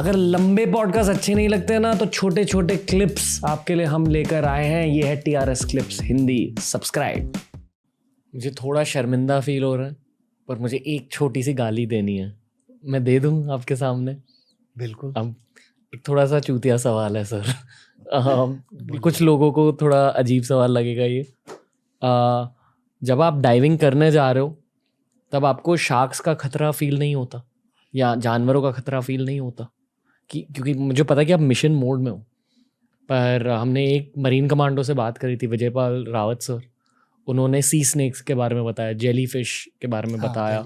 अगर लंबे पॉडकास्ट अच्छे नहीं लगते ना तो छोटे छोटे क्लिप्स आपके लिए हम लेकर आए हैं। ये है TRS क्लिप्स हिंदी। सब्सक्राइब। मुझे थोड़ा शर्मिंदा फील हो रहा है, पर मुझे एक छोटी सी गाली देनी है। मैं दे दूं आपके सामने? बिल्कुल। अब एक थोड़ा सा चूतिया सवाल है सर। कुछ लोगों को थोड़ा अजीब सवाल लगेगा ये। जब आप डाइविंग करने जा रहे हो तब आपको शार्क्स का खतरा फील नहीं होता या जानवरों का खतरा फील नहीं होता? क्योंकि मुझे पता है कि आप मिशन मोड में हो, पर हमने एक मरीन कमांडो से बात करी थी, विजयपाल रावत सर। उन्होंने सी स्नेक्स के बारे में बताया, जेली फिश के बारे में बताया।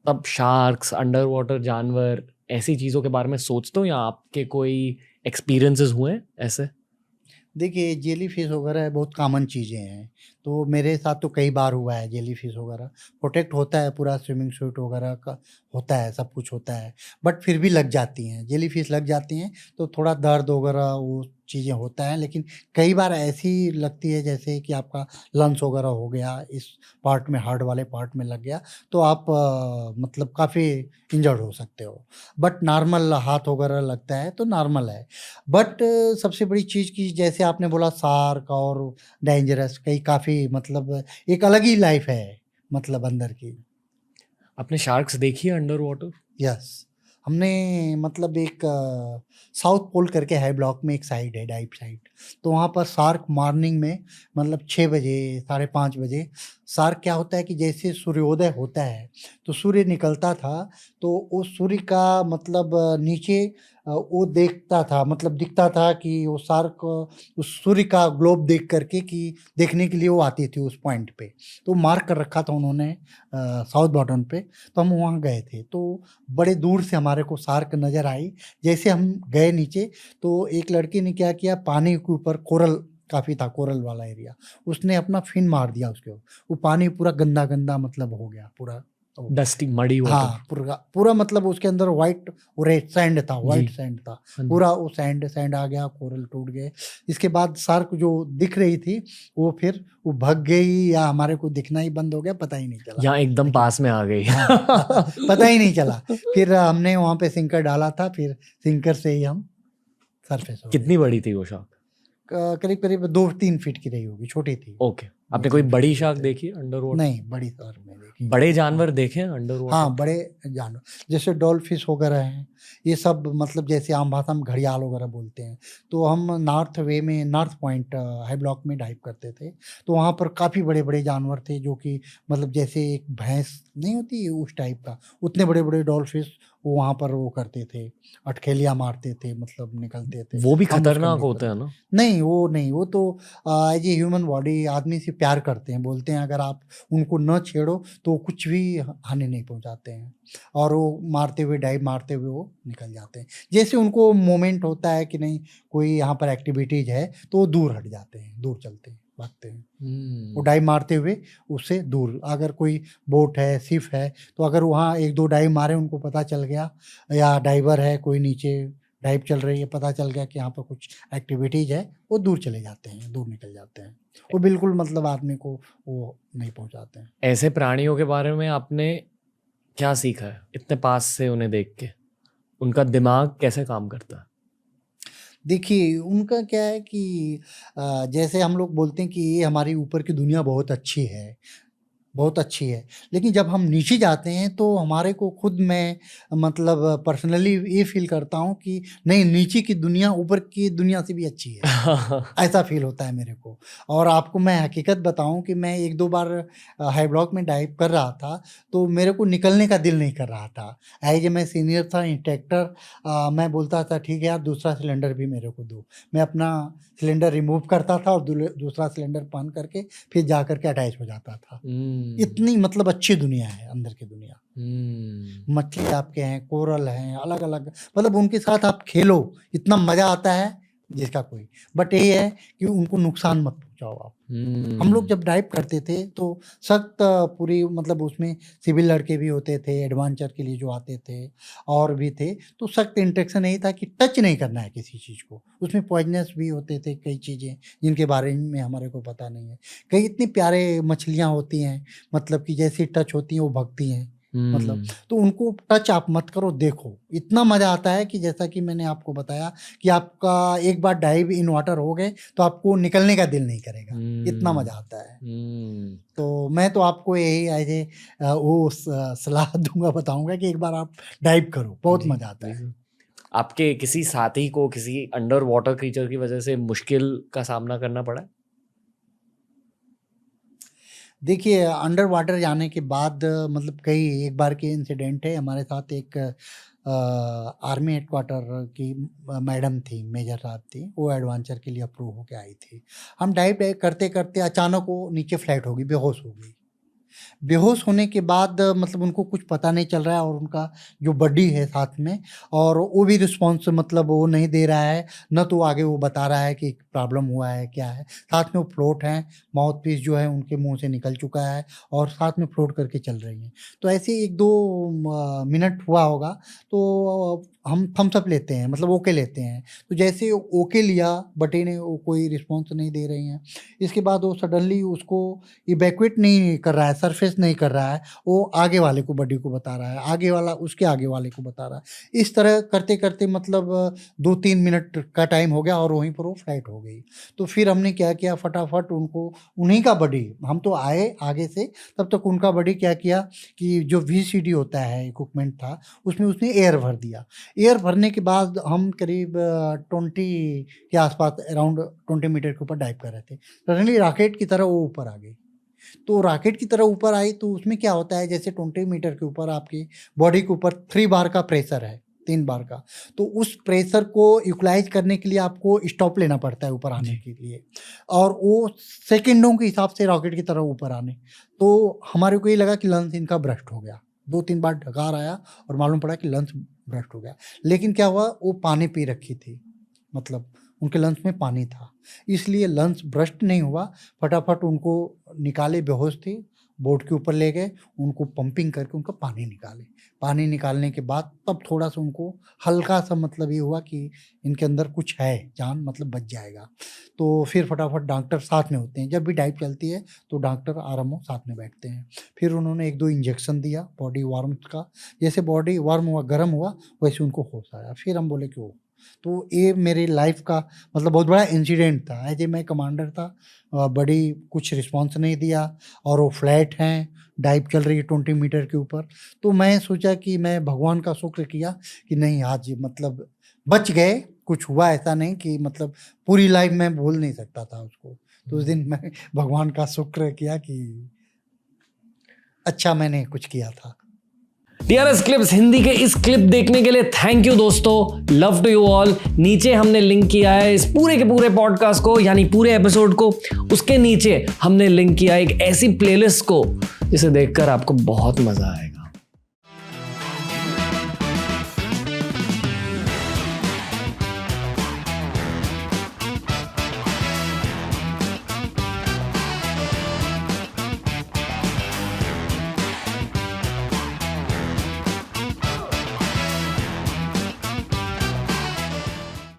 तब शार्क्स, अंडर वाटर जानवर, ऐसी चीज़ों के बारे में सोचते हो या आपके कोई एक्सपीरियंसेस हुए हैं ऐसे? देखिए, जेली फिश वगैरह बहुत कॉमन चीज़ें हैं, तो मेरे साथ तो कई बार हुआ है जेली फिश वगैरह। प्रोटेक्ट होता है, पूरा स्विमिंग सूट वगैरह का होता है, सब कुछ होता है, बट फिर भी लग जाती हैं, जेली फिश लग जाती हैं, तो थोड़ा दर्द वगैरह वो चीज़ें होता है। लेकिन कई बार ऐसी लगती है जैसे कि आपका लंग्स वगैरह हो गया, इस पार्ट में, हार्ट वाले पार्ट में लग गया, तो आप मतलब काफ़ी इंजर्ड हो सकते हो। बट नॉर्मल हाथ वगैरह लगता है तो नॉर्मल है। बट सबसे बड़ी चीज़ कि जैसे आपने बोला शार्क और डेंजरस, कई काफ़ी मतलब एक अलग ही लाइफ है, मतलब अंदर की। आपने शार्क्स देखी है अंडर वाटर? यस, हमने मतलब एक साउथ पोल करके है, ब्लॉक में एक साइड है, डाइव साइड, तो वहाँ पर शार्क मॉर्निंग में मतलब 6 बजे, साढ़े 5 बजे शार्क क्या होता है कि जैसे सूर्योदय होता है तो सूर्य निकलता था, तो वो सूर्य का मतलब नीचे वो देखता था, मतलब दिखता था कि वो शार्क उस सूर्य का ग्लोब देख करके कि देखने के लिए वो आती थी उस पॉइंट पे। तो मार्क कर रखा था उन्होंने साउथ बॉटम पे, तो हम वहाँ गए थे, तो बड़े दूर से हमारे को शार्क नज़र आई। जैसे हम गए नीचे तो एक लड़के ने क्या किया, पानी के ऊपर कोरल काफ़ी था, कोरल वाला एरिया, उसने अपना फिन मार दिया उसके ऊपर। वो पानी पूरा गंदा-गंदा मतलब हो गया पूरा। ओ डस्टी मडी वाटर। हाँ, पूरा पूरा मतलब उसके अंदर व्हाइट रेड सैंड था, जी। व्हाइट सैंड था। हाँ जी। पूरा वो सैंड सैंड आ गया, कोरल टूट गए। इसके बाद शार्क जो दिख रही थी, वो फिर वो भग गई या हमारे को दिखना ही बंद हो गया, पता ही नहीं चला। यहाँ एकदम लेकिन पास में आ गई। हाँ, पता ही नहीं चला। फिर हमने वहाँ पे सिंकर डाला था, फिर सिंकर से ही हम सरफेस हो गए कितनी थे। बड़ी थी वो शार्क? करीब-करीब 2-3 फीट की रही होगी, छोटी थी। ओके। आपने कोई 2-3 फीट बड़ी की शार्क होते। देखी अंडर वाटर? नहीं, बड़ी शार्क नहीं देखी। बड़े जानवर देखे हैं अंडर वाटर? हाँ, बड़े जानवर जैसे डॉल्फिश वगैरह हैं, ये सब मतलब जैसे आम भाषा में घड़ियाल वगैरह बोलते हैं। तो हम नॉर्थ वे में, नॉर्थ पॉइंट हाई ब्लॉक में डाइव करते थे, तो वहाँ पर काफ़ी बड़े-बड़े जानवर थे जो कि मतलब जैसे एक भैंस नहीं होती उस टाइप का, उतने बड़े-बड़े डॉल्फिश वो वहाँ पर वो करते थे, अठखेलियाँ मारते थे, मतलब निकलते थे। वो भी हम उसका खतरनाक लुत्फ़ होते हैं ना? नहीं, वो नहीं, वो तो एज़ ए ह्यूमन बॉडी आदमी से प्यार करते हैं, बोलते हैं अगर आप उनको ना छेड़ो तो वो कुछ भी हानि नहीं पहुँचाते हैं, और वो मारते हुए, डाइव मारते हुए वो निकल जाते हैं। जैसे उनको मोमेंट होता है कि नहीं कोई यहाँ पर एक्टिविटीज़ है, तो वो दूर हट जाते हैं, दूर चलते हैं, भागते हैं। वो डाइव मारते हुए उससे दूर, अगर कोई बोट है, शिप है, तो अगर वहाँ 1-2 डाइव मारे, उनको पता चल गया, या डाइवर है कोई नीचे, डाइव चल रही है, पता चल गया कि यहाँ पर कुछ एक्टिविटीज़ है, वो दूर चले जाते हैं, दूर निकल जाते हैं। वो बिल्कुल मतलब आदमी को वो नहीं पहुँचाते हैं। ऐसे प्राणियों के बारे में आपने क्या सीखा है इतने पास से उन्हें देख के? उनका दिमाग कैसे काम करता है? देखिए, उनका क्या है कि जैसे हम लोग बोलते हैं कि ये हमारी ऊपर की दुनिया बहुत अच्छी है, बहुत अच्छी है। लेकिन जब हम नीचे जाते हैं तो हमारे को खुद मैं मतलब पर्सनली ये फ़ील करता हूँ कि नहीं, नीचे की दुनिया ऊपर की दुनिया से भी अच्छी है। ऐसा फ़ील होता है मेरे को। और आपको मैं हकीकत बताऊँ कि मैं 1-2 बार हाई ब्लॉक में डाइव कर रहा था, तो मेरे को निकलने का दिल नहीं कर रहा था। मैं सीनियर था इंस्ट्रक्टर, मैं बोलता था ठीक है यार, दूसरा सिलेंडर भी मेरे को दो। मैं अपना सिलेंडर रिमूव करता था और दूसरा सिलेंडर बंद करके फिर जा कर के अटैच हो जाता था। इतनी मतलब अच्छी दुनिया है अंदर की दुनिया। मछली आपके हैं, कोरल हैं, अलग-अलग मतलब उनके साथ आप खेलो, इतना मज़ा आता है जिसका कोई। बट ये है कि उनको नुकसान मत पहुँचाओ आप। हम लोग जब डाइव करते थे तो सख्त पूरी मतलब उसमें सिविल लड़के भी होते थे, एडवेंचर के लिए जो आते थे और भी थे, तो सख्त इंस्ट्रक्शन यही था कि टच नहीं करना है किसी चीज़ को। उसमें पॉइज़नस भी होते थे कई चीज़ें जिनके बारे में हमारे को पता नहीं है। कई इतनी प्यारे मछलियाँ होती हैं, मतलब कि जैसे टच होती हैं वो भगती हैं। मतलब तो उनको टच आप मत करो, देखो इतना मजा आता है कि जैसा कि मैंने आपको बताया कि आपका एक बार डाइव इन वाटर हो गए तो आपको निकलने का दिल नहीं करेगा, इतना मजा आता है। तो मैं तो आपको यही एज ए वो सलाह दूंगा, बताऊंगा कि एक बार आप डाइव करो, बहुत मजा आता है। आपके किसी साथी को किसी अंडर वाटर क्रीचर की वजह से मुश्किल का सामना करना पड़ा? देखिए अंडर वाटर जाने के बाद मतलब कई एक बार के इंसिडेंट है हमारे साथ। एक आर्मी हेडक्वार्टर की मैडम थी, मेजर साहब थी, वो एडवेंचर के लिए अप्रूव होके आई थी। हम डाइव करते करते अचानक वो नीचे फ्लैट हो गई, बेहोश हो गई। बेहोश होने के बाद मतलब उनको कुछ पता नहीं चल रहा है, और उनका जो बडी है साथ में, और वो भी रिस्पॉन्स मतलब वो नहीं दे रहा है, न तो आगे वो बता रहा है कि प्रॉब्लम हुआ है क्या है। साथ में वो फ्लोट हैं, माउथ पीस जो है उनके मुंह से निकल चुका है और साथ में फ्लोट करके चल रही हैं। तो ऐसे 1-2 मिनट हुआ होगा तो हम थम्स अप लेते हैं, मतलब ओके लेते हैं। तो जैसे ओके लिया, बटे ने वो कोई रिस्पॉन्स नहीं दे रही हैं। इसके बाद वो सडनली उसको इवैक्यूएट नहीं कर रहा है, सरफेस नहीं कर रहा है, वो आगे वाले को, बॉडी को बता रहा है, आगे वाला उसके आगे वाले को बता रहा है। इस तरह करते करते मतलब 2-3 मिनट का टाइम हो गया और वहीं पर वो फ्लाइट हो गई। तो फिर हमने क्या किया, फटाफट उनको, उन्हीं का बॉडी, हम तो आए आगे से, तब तक उनका बॉडी क्या किया कि जो VCD होता है इक्विपमेंट था, उसमें उसने एयर भर दिया। एयर भरने के बाद हम करीब 20 के आसपास, अराउंड 20 मीटर के ऊपर डाइव कर रहे थे। सडनली रॉकेट की तरह वो ऊपर आ गई। तो रॉकेट की तरह ऊपर आई तो उसमें क्या होता है, जैसे 20 मीटर के ऊपर आपकी बॉडी के ऊपर 3 बार का प्रेशर है, 3 बार का। तो उस प्रेशर को इक्वलाइज करने के लिए आपको स्टॉप लेना पड़ता है ऊपर आने के लिए, और वो सेकंडों के हिसाब से रॉकेट की तरह ऊपर आने। तो हमारे को ये लगा कि लंच इनका ब्रस्ट हो गया। 2-3 बार ढकार आया और मालूम पड़ा कि लंच ब्रस्ट हो गया। लेकिन क्या हुआ, वो पानी पी रखी थी, मतलब उनके लंच में पानी था, इसलिए लंच ब्रस्ट नहीं हुआ। फटाफट उनको निकाले, बेहोश थी, बोट के ऊपर ले गए, उनको पंपिंग करके उनका पानी निकाले। पानी निकालने के बाद तब थोड़ा सा उनको हल्का सा मतलब ये हुआ कि इनके अंदर कुछ है, जान मतलब बच जाएगा। तो फिर फटाफट डॉक्टर साथ में होते हैं, जब भी डाइव चलती है तो डॉक्टर RMO साथ में बैठते हैं। फिर उन्होंने 1-2 इंजेक्शन दिया बॉडी वार्मथ का, जैसे बॉडी वार्म हुआ, गर्म हुआ, वैसे उनको होश आया। फिर हम बोले कि वो, तो ये मेरी लाइफ का मतलब बहुत बड़ा इंसिडेंट था। एज ए मैं कमांडर था, बड़ी कुछ रिस्पॉन्स नहीं दिया, और वो फ्लैट हैं, डाइव चल रही है 20 मीटर के ऊपर। तो मैं सोचा कि मैं भगवान का शुक्र किया कि नहीं, आज मतलब बच गए, कुछ हुआ ऐसा नहीं कि मतलब पूरी लाइफ मैं भूल नहीं सकता था उसको। तो उस दिन मैं भगवान का शुक्र किया कि अच्छा मैंने कुछ किया था। DRS क्लिप्स हिंदी के इस क्लिप देखने के लिए थैंक यू दोस्तों, लव टू यू ऑल। नीचे हमने लिंक किया है इस पूरे के पूरे पॉडकास्ट को, यानी पूरे एपिसोड को, उसके नीचे हमने लिंक किया एक ऐसी प्लेलिस्ट को जिसे देखकर आपको बहुत मजा आएगा।